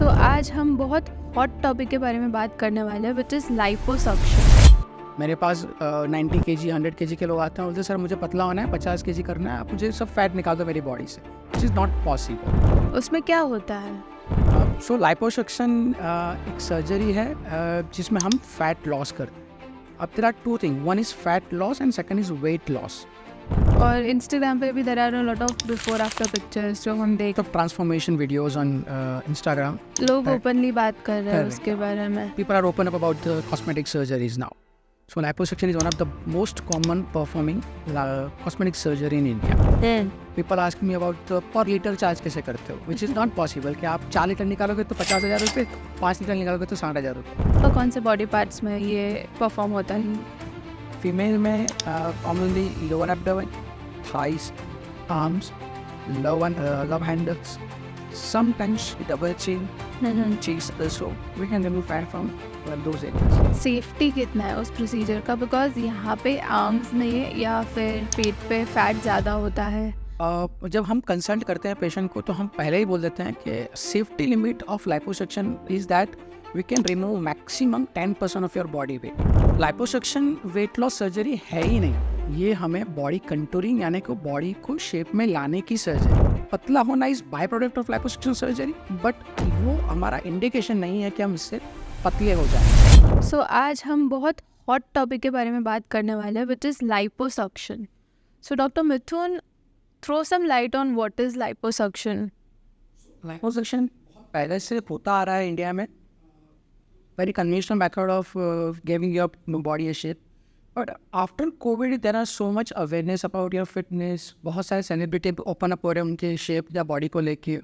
आज हम बहुत हॉट टॉपिक के बारे में बात करने वाले हैं विच इज़ लाइपोसक्शन। मेरे पास 90 केजी 100 केजी के लोग आते हैं, बोलते सर मुझे पतला होना है, 50 केजी करना है, आप मुझे सब फैट निकाल दो मेरी बॉडी से। Which is not possible. उसमें क्या होता है? सो लाइपोसक्शन एक सर्जरी है जिसमें हम फैट लॉस करते हैं। अब there are two thing, one is fat loss and second is weight loss. और इंस्टाग्राम पे भी there are a lot of before after pictures जो हम देख, तो ट्रांसफॉर्मेशन वीडियोज ऑन इंस्टाग्राम, लोग ओपनली बात कर रहे हैं उसके बारे में। people are open up about the cosmetic surgeries now. So liposuction is one of the most common performing cosmetic surgery in India. People ask me about the per liter charge कैसे करते हो, which is not possible कि आप 4 litre निकालोगे तो 50,000 रुपये, 5 litre निकालोगे तो 60,000 रुपये। तो कौन से बॉडी पार्ट्स में ये परफॉर्म होता है? फीमेल में commonly lower abdomen, thighs, arms, love handles, sometimes double chin, cheeks also. We can remove fat from those areas. Safety कितना है उस प्रोसीजर का? बिकॉज यहाँ पे आर्म्स में या फिर पेट पे फैट ज़्यादा होता है। जब हम कंसल्ट करते हैं पेशेंट को तो हम पहले ही बोल देते हैं कि safety limit of liposuction is that we can remove maximum 10% of your body weight. Liposuction weight loss surgery है ही नहीं, ये हमें बॉडी कंटूरिंग यानी कि बॉडी को शेप में लाने की सर्जरी। पतला होना is by product of liposuction surgery, but वो हमारा इंडिकेशन नहीं है कि हम इससे पतले हो जाए। आज हम बहुत हॉट टॉपिक के बारे में बात करने वाले हैं which is liposuction. So doctor Mithun, throw some light on what is liposuction. Liposuction पहले से होता आ रहा है इंडिया में, very conventional method of giving your body a shape. But after COVID, there are so much awareness about your fitness. बहुत सारे celebrity open up हो रहे हैं उनके शेप या बॉडी को लेके,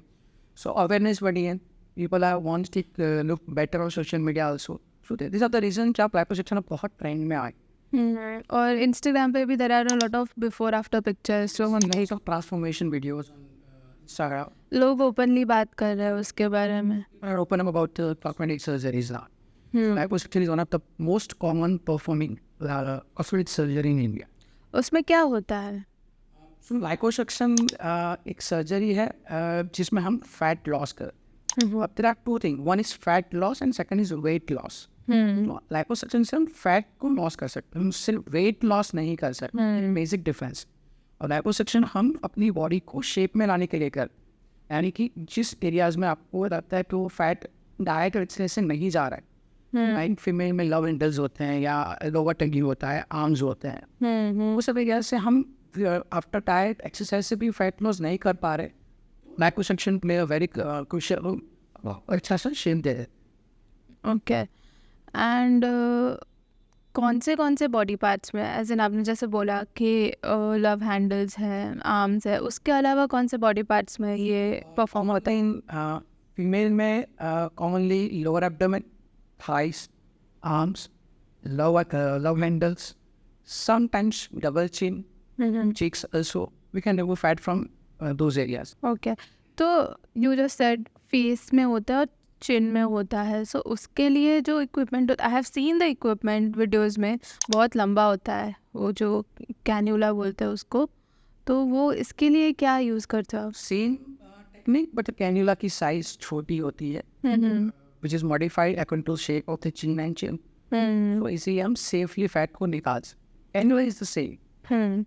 सो अवेयरनेस बढ़ी है। People are wants to look better on social media also. So this are the reason कि आप लाइपोसक्शन बहुत ट्रेंड में आए। और इंस्टाग्राम पे भी there are a lot of before after pictures जो हम नहीं, सब ट्रांसफॉर्मेशन वीडियोज इंस्टाग्राम, लोग ओपनली बात कर रहे हैं उसके बारे में। Open up about cosmetic surgeries now. Liposuction is one of the most common performing cosmetic surgery in India. उसमें क्या होता है? So liposuction एक सर्जरी है जिसमें हम फैट लॉस कर। अब there are two things, one is fat loss and second is weight loss. Liposuction से हम फैट को लॉस कर सकते हैं, हम सिर्फ वेट लॉस नहीं कर सकते। Basic difference. और लाइपोसक्शन हम अपनी बॉडी को शेप में लाने के लिए कर, यानी कि जिस एरियाज में आपको लगता है कि वो फैट डाइट और से नहीं जा रहा है, लाइक फीमेल में लव हैंडल्स होते हैं या लोअर टंगी होता है, आर्म्स होते हैं, वो सब एरिया से हम आफ्टर डाइट एक्सरसाइज से भी फैट लॉस नहीं कर पा रहे। Liposuction play a very crucial अच्छा सा shape they they. Okay. And कौन से बॉडी पार्ट्स में, एज इन आपने जैसे बोला कि लव हैंडल्स है, आर्म्स है, उसके अलावा कौन से बॉडी पार्ट्स में ये परफॉर्म होता है? फीमेल में commonly lower abdomen, thighs, arms, love handles, sometimes double chin, cheeks also. We can remove fat from those areas. Okay. तो यू जस्ट सेड फेस में होता है और चिन में होता है, सो उसके लिए जो इक्विपमेंट होता है, आई have seen the equipment videos में, बहुत लंबा होता है वो जो कैन्यूला बोलते हैं उसको, तो वो इसके लिए क्या यूज़ करते हो? Same technique, but कैन्यूला की साइज छोटी होती है, which is modified according to shape of the chin and chin. तो इसी हम सेफली फैट को निकाल सकते। Cannula is the same.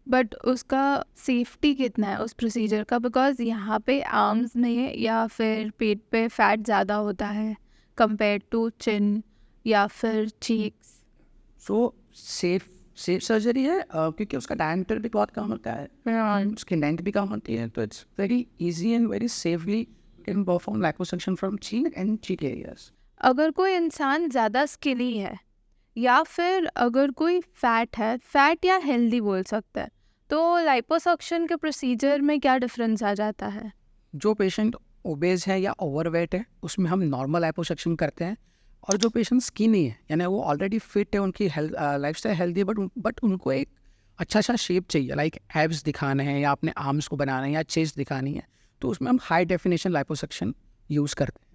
But उसका सेफ्टी कितना है उस प्रोसीजर का? बिकॉज यहाँ पे आर्म्स में या फिर पेट पे फैट ज़्यादा होता है कंपेयर टू चिन या फिर चीक्स। सो सेफ सर्जरी है क्योंकि उसका डायमीटर भी बहुत कम होता है, उसकी लेंथ भी कम होती है, तो it's very easy and very safely can perform liposuction from चीन एंड चीक एरियाज। अगर कोई इंसान ज़्यादा स्किनी है या फिर अगर कोई फैट है, फैट या हेल्दी बोल सकता है, तो लाइपोसक्शन के प्रोसीजर में क्या डिफरेंस आ जाता है? जो पेशेंट ओबेज है या ओवरवेट है उसमें हम नॉर्मल लाइपोसक्शन करते हैं, और जो पेशेंट स्किनी है यानी वो ऑलरेडी फिट है, उनकी लाइफस्टाइल हेल्दी है, बट उनको एक अच्छा सा शेप चाहिए, लाइक एब्स दिखाने हैं या अपने आर्म्स को बनाना है या चेस्ट दिखानी है, तो उसमें हम हाई डेफिनेशन लाइपोसक्शन यूज़ करते हैं।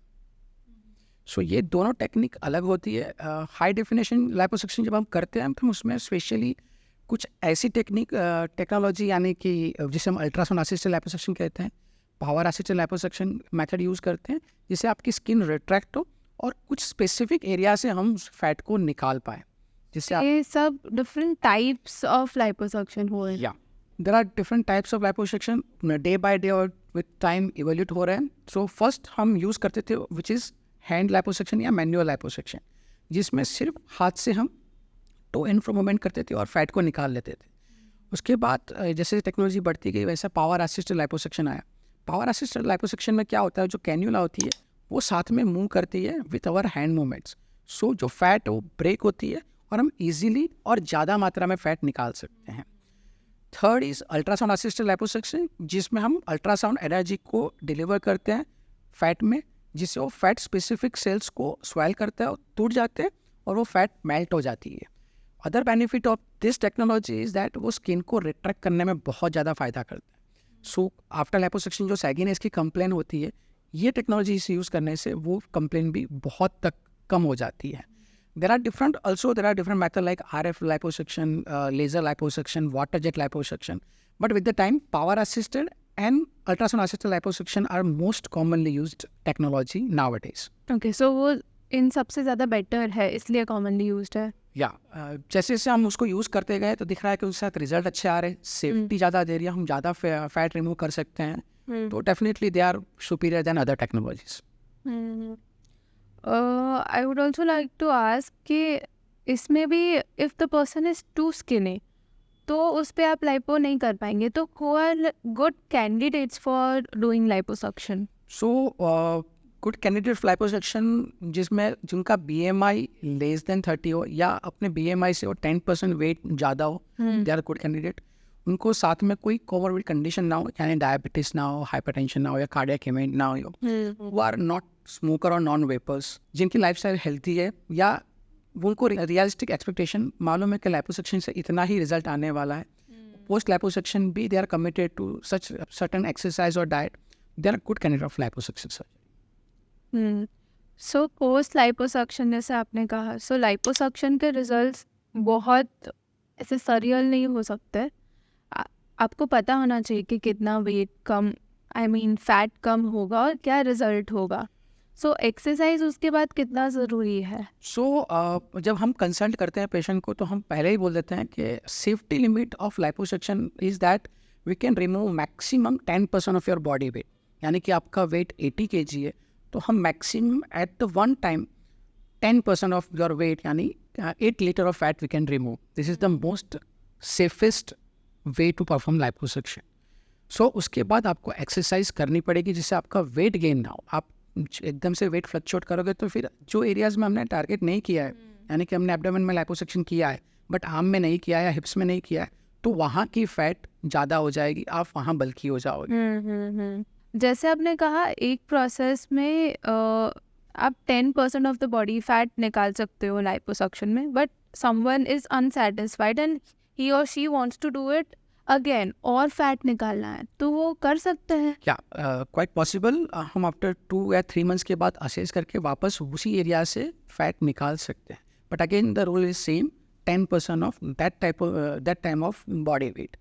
सो ये दोनों टेक्निक अलग होती है। हाई डेफिनेशन लाइपोसक्शन जब हम करते हैं तो उसमें स्पेशली कुछ ऐसी टेक्नोलॉजी यानी कि जिसे हम अल्ट्रासाउंड असिस्टेड लाइपोसक्शन कहते हैं, power assisted liposuction method use करते हैं जिससे आपकी स्किन रिट्रैक्ट हो और कुछ स्पेसिफिक एरिया से हम फैट को निकाल पाए, जिससे आप ये सब डिफरेंट टाइप्स ऑफ लाइपोसक्शन हो रहे हैं। या there are different types of liposuction day by day और विथ टाइम इवोल्यूट हो रहे हैं. सो फर्स्ट हम यूज़ करते थे विच इज़ हैंड लाइपोसक्शन या मैनुअल लाइपोसक्शन, जिसमें सिर्फ हाथ से हम टू एंड फ्रो मूवमेंट करते थे और फैट को निकाल लेते थे. उसके बाद जैसे टेक्नोलॉजी बढ़ती गई वैसा पावर असिस्टेड लाइपोसक्शन आया. पावर असिस्टेड लाइपोसक्शन में क्या होता है, जो कैन्यूला होती है वो साथ में मूव करती है विथ आवर हैंड मूवमेंट्स. सो जो फैट वो ब्रेक होती है और हम इजीली और ज़्यादा मात्रा में फैट निकाल सकते हैं. Third is ultrasound assisted liposuction, जिसमें हम अल्ट्रासाउंड एनर्जी को डिलीवर करते हैं फैट में, जिससे वो फैट स्पेसिफिक सेल्स को स्वेल करता है, टूट जाते हैं और वो फैट मेल्ट हो जाती है. Other benefit of this technology is that वो स्किन को रिट्रैक्ट करने में बहुत ज़्यादा फ़ायदा करता है. सो आफ्टर लाइपोसक्शन जो सैगिनेस की कंप्लेन होती है, ये टेक्नोलॉजी से यूज़ करने से वो कंप्लेन भी बहुत तक कम हो जाती है. There are different methods like RF liposuction, laser liposuction, water jet liposuction. But with the time, power assisted and ultrasound assisted liposuction are most commonly used technology nowadays. Okay, so वो इन सबसे ज़्यादा बेटर है इसलिए commonly used है. या जैसे जैसे हम उसको यूज़ करते गए तो दिख रहा है कि उसके साथ रिजल्ट अच्छे आ रहे हैं, सेफ्टी ज़्यादा दे रही है, हम ज़्यादा फैट रिमूव कर सकते हैं. तो definitely they are superior than other technologies. I would also like to ask कि इसमें भी if the person is too skinny तो उस पर आप लाइपो नहीं कर पाएंगे, तो who are good candidates for doing liposuction? So good candidate for liposuction जिसमें जिनका BMI लेस देन 30 हो या अपने BMI से वो 10% वेट ज़्यादा हो, दे आर गुड कैंडिडेट. उनको साथ में कोई कोमोरबिड कंडीशन ना हो, यानी डायबिटीज़ ना हो, हाइपरटेंशन ना हो या कार्डियक इवेंट ना हो, वो आर नॉट स्मोकर और नॉन वेपर्स, जिनकी लाइफस्टाइल हेल्थी है, या उनको रियलिस्टिक एक्सपेक्टेशन मालूम है कि लाइपोसक्शन से इतना ही रिजल्ट आने वाला है. पोस्ट लाइपोसक्शन भी they are committed to such certain exercise और diet, they are good candidate of liposuction surgery. So post liposuction जैसे आपने कहा, सो लाइपोसक्शन के रिजल्ट्स बहुत ऐसे सरियल नहीं हो सकते. आपको पता होना चाहिए कि कितना वेट कम, आई मीन फैट कम होगा और क्या रिजल्ट होगा. सो एक्सरसाइज उसके बाद कितना ज़रूरी है? सो जब हम कंसल्ट करते हैं पेशेंट को तो हम पहले ही बोल देते हैं कि safety limit of liposuction is that we can remove maximum 10% of your body weight. यानी कि आपका वेट 80 kg है तो हम maximum at the one time 10% of your weight यानी 8 litre of fat we can remove. This is the most safest way to perform liposuction. So उसके बाद आपको एक्सरसाइज करनी पड़ेगी जिससे आपका वेट गेन ना हो. आप एकदम से वेट फ्लक्चुएट करोगे तो फिर जो एरियाज़ में हमने टारगेट नहीं किया है, यानी कि हमने एब्डोमेन में लाइपोसक्शन किया है बट आर्म में नहीं किया है या हिप्स में नहीं किया है, तो वहाँ की फैट ज़्यादा हो जाएगी, आप वहाँ बल्की हो जाओगे. जैसे आपने कहा एक प्रोसेस में आप 10% ऑफ द बॉडी फैट निकाल सकते हो लाइपोसक्शन में, but someone is unsatisfied and he और she wants to do it again और फैट निकालना है, तो वो कर सकते हैं? क्या क्वाइट पॉसिबल. हम आफ्टर 2 या 3 मंथ्स के बाद असेस करके वापस उसी एरिया से फैट निकाल सकते हैं, but again the rule is same, 10% of that time of body weight.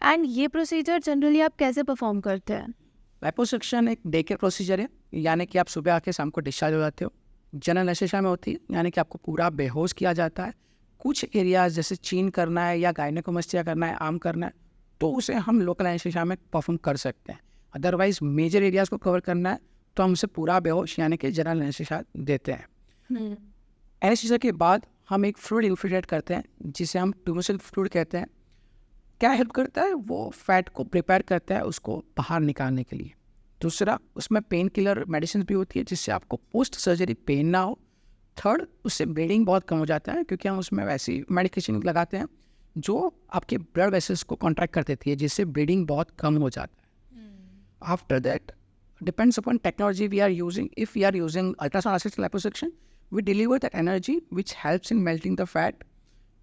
And ये प्रोसीजर जनरली आप कैसे परफॉर्म करते हैं? लाइपोसक्शन एक डे केयर प्रोसीजर है, यानी कि आप सुबह आके शाम को डिस्चार्ज हो जाते हो. जनरल एनेस्थीसिया में होती है, यानी कि आपको पूरा बेहोश किया जाता है. कुछ एरियाज जैसे चीन करना है या गायनेकोमास्टिया करना है, आर्म करना है, तो उसे हम लोकल एनेस्थीसिया में परफॉर्म कर सकते हैं. अदरवाइज मेजर एरियाज को कवर करना है तो हम उसे पूरा बेहोश यानी कि जनरल एनेस्थीसिया देते हैं. एनेस्थीसिया के बाद हम एक फ्लूइड इन्फिल्ट्रेट करते हैं जिसे हम ट्यूमोसिल फ्लूइड कहते हैं. क्या हेल्प करता है, वो फैट को प्रिपेयर करता है उसको बाहर निकालने के लिए. दूसरा, उसमें पेन किलर मेडिसिन भी होती है जिससे आपको पोस्ट सर्जरी पेन ना हो. थर्ड, उससे ब्लीडिंग बहुत कम हो जाता है क्योंकि हम उसमें वैसी मेडिकेशन लगाते हैं जो आपके ब्लड वेसल्स को कॉन्ट्रैक्ट कर देती है, जिससे ब्लीडिंग बहुत कम हो जाता है. After that depends upon technology we are using. If we are using ultrasound assisted liposuction, we deliver that energy which helps in melting the fat.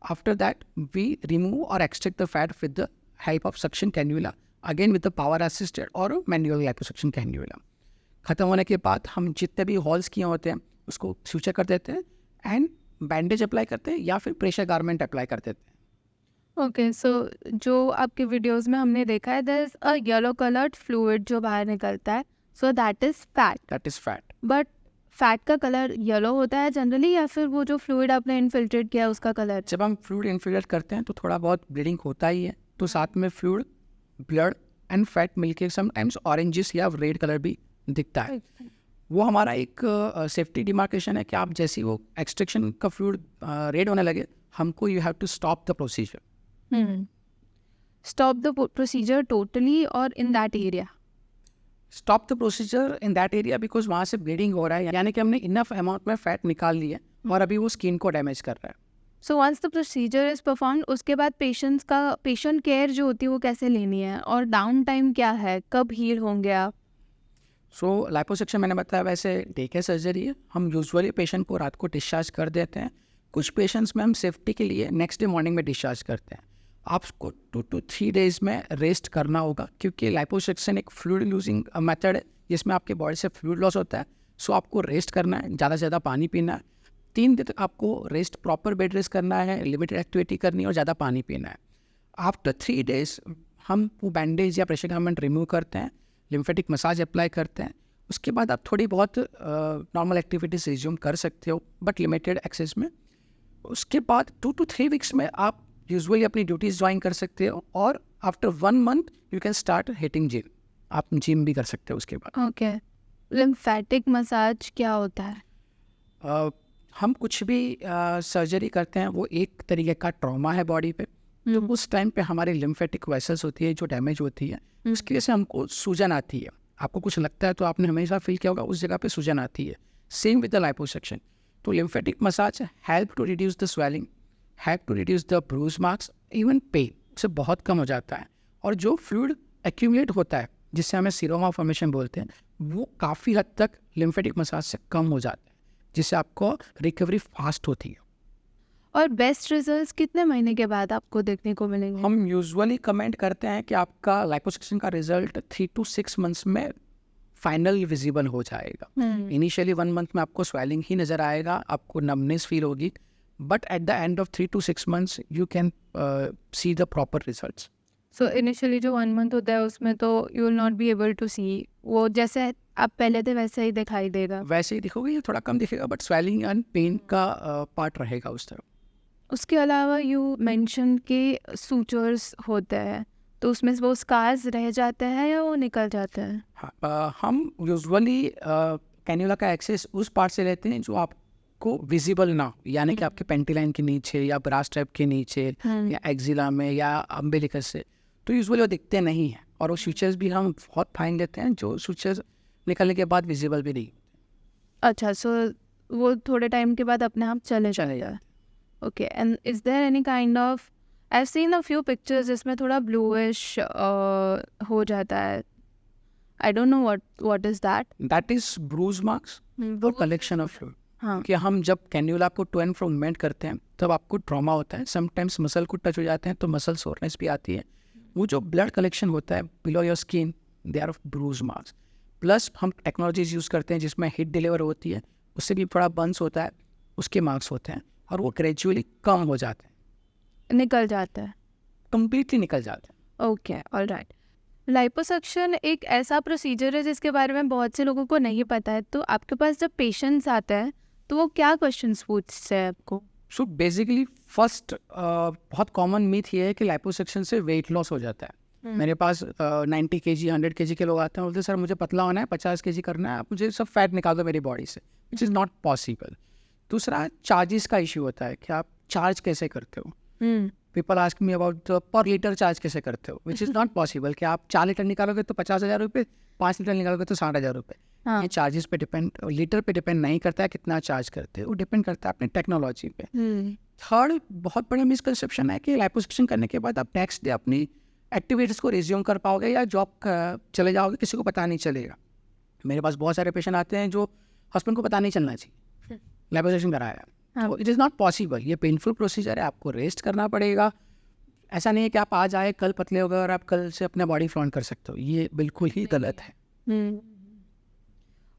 After that, we remove or extract the fat with the help of suction cannula, again with the power assisted or manual liposuction cannula. ख़त्म होने के बाद हम जितने भी halls किए होते हैं उसको सूचर कर देते हैं एंड बैंडेज अप्लाई करते हैं या फिर प्रेशर गारमेंट अप्लाई कर देते हैं. ओके, सो जो आपके वीडियोस में हमने देखा है, there is a yellow coloured fluid जो बाहर निकलता है, so that is fat. That is fat. But fat का कलर येलो होता है जनरली, या फिर वो जो फ्लूइड आपने इनफिल्ट्रेट किया है उसका कलर? जब हम फ्लूइड इन्फ्यूलेट करते हैं तो थोड़ा बहुत ब्लीडिंग होता ही है, तो साथ में फ्लूइड, ब्लड एंड फैट मिलके समटाइम्स ऑरेंजिस या रेड कलर भी दिखता है। वो हमारा एक सेफ्टी डिमार्केशन है कि आप जैसी वो एक्सट्रैक्शन का फ्लूइड रेड होने लगे, हमको you have to stop the procedure. Stop the procedure totally और in that area? Stop the procedure in that area because वहाँ से ब्लीडिंग हो रहा है, यानी कि हमने इनफ अमाउंट में फैट निकाल लिया है और अभी वो स्किन को डैमेज कर रहा है। So once the procedure is perform, उसके बाद पेशेंट केयर जो होती है वो कैसे लेनी है, और डाउन टाइम क्या है, कब हील होंगे आप? सो लाइपोसक्शन मैंने बताया वैसे डे केयर सर्जरी है। हम यूजुअली पेशेंट को रात को डिस्चार्ज कर देते हैं। कुछ पेशेंट्स में हम सेफ्टी के लिए नेक्स्ट डे मॉर्निंग में डिस्चार्ज करते हैं। आपको 2 to 3 डेज में रेस्ट करना होगा, क्योंकि लाइपोसक्शन एक फ्लूइड लूजिंग मेथड है जिसमें आपके बॉडी से फ्लूइड लॉस होता है। सो आपको रेस्ट करना है, ज़्यादा से ज़्यादा पानी पीना है। 3 दिन तक आपको रेस्ट, प्रॉपर बेड रेस्ट करना है, लिमिटेड एक्टिविटी करनी है और ज़्यादा पानी पीना है। आफ्टर 3 डेज हम वो बैंडेज या प्रेशर गारमेंट रिमूव करते हैं, लिम्फेटिक मसाज अप्लाई करते हैं। उसके बाद आप थोड़ी बहुत नॉर्मल एक्टिविटीज रिज्यूम कर सकते हो, बट लिमिटेड एक्सेस में। उसके बाद 2 to 3 वीक्स में आप यूजुअली अपनी ड्यूटीज ज्वाइन कर सकते हो, और after 1 month you can start hitting gym. आप जिम भी कर सकते हो उसके बाद। ओके, लिम्फेटिक मसाज क्या होता है? हम कुछ भी सर्जरी करते हैं वो एक तरीके का ट्रॉमा है बॉडी पे। तो उस टाइम पे हमारी लिम्फेटिक वेसल्स होती है जो डैमेज होती है, उसकी वजह से हमको सूजन आती है। आपको कुछ लगता है तो आपने हमेशा फील किया होगा उस जगह पे सूजन आती है। Same with the liposuction. तो lymphatic massage help to reduce the swelling, help to reduce the bruise marks, even pain उससे बहुत कम हो जाता है। और जो फ्लूइड एक्यूमुलेट होता है जिससे हमें सीरोमा फॉर्मेशन बोलते हैं, वो काफ़ी हद तक लिम्फेटिक मसाज से कम हो जाता है, जिससे आपको रिकवरी फास्ट होती है। और बेस्ट रिजल्ट्स कितने महीने के बाद आपको देखने को मिलेंगे? हम यूजुअली कमेंट करते हैं कि आपका लाइपोसक्शन का रिजल्ट 3 to 6 मंथ्स में फाइनल विजिबल हो जाएगा। इनिशियली 1 मंथ में आपको स्वेलिंग ही नज़र आएगा, आपको नमनेस फील होगी, but at the end of 3 to 6 months you can see the proper results. So initially जो 1 मंथ होता है उसमें तो you will not be able to see, वो जैसे आप पहले थे वैसे ही दिखाई देगा? वैसे ही दिखोगे, ये थोड़ा कम दिखेगा, बट स्वेलिंग एंड पेन का पार्ट रहेगा उस तरफ। उसके अलावा यू मेंशन के सूचर्स होते हैं, तो उसमें वो स्कार्स रह जाते हैं या वो निकल जाते हैं? हाँ, हम यूजुअली कैन्यूला का एक्सेस उस पार्ट से लेते हैं जो आपको विजिबल ना हो, यानी कि आपके पेंटिलाइन के नीचे या ब्रास स्ट्रैप के नीचे या एक्जिला में या अम्बिलिकस से, तो यूजुअली वो दिखते नहीं हैं। और वो सूचर्स भी हम बहुत फाइन लेते हैं जो सूचर्स निकलने के बाद विजिबल भी नहीं। अच्छा, सो वो थोड़े टाइम के बाद अपने आप चले चले जाते हैं? Okay, and is there any kind of, I have seen a few pictures जिसमें थोड़ा ब्लूइश हो जाता है, I don't know what is that? That is bruise marks और कलेक्शन ऑफ फ्लूइड। हाँ, कि हम जब कैन्यूला को टू एंड फ्रो मूवमेंट करते हैं तब आपको ट्रॉमा होता है, समटाइम्स मसल को टच हो जाते हैं तो मसल सोरनेस भी आती है। वो जो ब्लड कलेक्शन होता है below your skin, they are of bruise marks. Plus हम टेक्नोलॉजीज यूज़ करते हैं जिसमें हीट डिलीवर होती है, उससे भी बड़ा बर्न्स होता है, उसके मार्क्स होते हैं और वो ग्रेजुअली कम हो जाते हैं, निकल जाता है। कम्प्लीटली निकल जाते हैं। Okay, alright. लाइपोसक्शन एक ऐसा प्रोसीजर है जिसके बारे में बहुत से लोगों को नहीं पता है, तो आपके पास जब पेशेंट्स आते हैं तो वो क्या क्वेश्चंस पूछते हैं आपको? सो बेसिकली फर्स्ट बहुत कॉमन मिथ ये है कि लाइपोसक्शन से वेट लॉस हो जाता है। मेरे पास 90 kg 100 kg के लोग आते हैं, बोलते हैं सर मुझे पतला होना है, 50 kg करना है, आप मुझे सब फैट निकाल दो मेरी बॉडी से, विच इज़ नॉट पॉसिबल। दूसरा चार्जेस का इशू होता है कि आप चार्ज कैसे करते हो। पीपल आस्क मी अबाउट पर लीटर चार्ज कैसे करते हो, विच इज़ नॉट पॉसिबल कि आप 4 लीटर निकालोगे तो 50,000 रुपये, 5 लीटर निकालोगे तो 60,000 रुपये। हाँ। ये चार्जेस पे डिपेंड, लीटर पे डिपेंड नहीं करता है कितना चार्ज करते हो, वो डिपेंड करता है अपनी टेक्नोलॉजी पे। थर्ड बहुत बड़ा मिसकंसेप्शन है कि लाइपोसक्शन करने के बाद आप नेक्स्ट डे अपनी एक्टिविटीज़ को रिज्यूम कर पाओगे या जॉब चले जाओगे, किसी को पता नहीं चलेगा। मेरे पास बहुत सारे पेशेंट आते हैं जो हस्बैंड को पता नहीं चलना चाहिए लाइपोसक्शन कराया। तो इट इज़ नॉट पॉसिबल, ये पेनफुल प्रोसीजर है, आपको रेस्ट करना पड़ेगा। ऐसा नहीं है कि आप आज आए कल पतले हो गए और आप कल से अपना बॉडी फ्लॉन्ट कर सकते हो, ये बिल्कुल ही गलत है।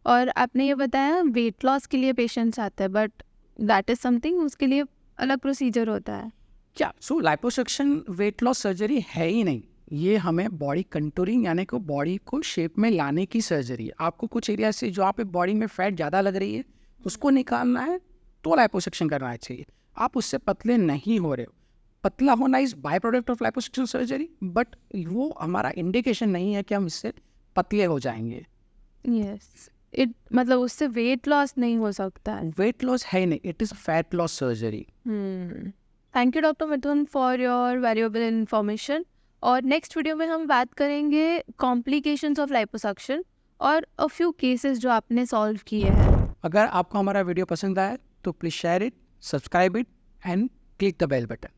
और आपने ये बताया वेट लॉस के लिए पेशेंट्स आते हैं, बट दैट इज समथिंग, उसके लिए अलग प्रोसीजर होता है? क्या सो लाइपोसक्शन वेट लॉस सर्जरी है ही नहीं, ये हमें बॉडी कंटूरिंग यानी कि बॉडी को शेप में लाने की सर्जरी है। आपको कुछ एरिया से जो आप बॉडी में फैट ज़्यादा लग रही है उसको निकालना है तो लाइपोसक्शन करना चाहिए। आप उससे पतले नहीं हो रहे हो, पतला होना is by product of liposuction surgery, but वो हमारा इंडिकेशन नहीं है कि हम इससे पतले हो जाएंगे। यस, इट मतलब उससे वेट लॉस नहीं हो सकता है। वेट लॉस है नहीं, it is fat loss surgery. Thank you doctor Mithun for your valuable information. और नेक्स्ट वीडियो में हम बात करेंगे कॉम्प्लिकेशंस ऑफ लाइपोसक्शन और अ फ्यू केसेस जो आपने सॉल्व किए हैं। अगर आपको हमारा वीडियो पसंद आए तो please share it, subscribe it and click the bell button.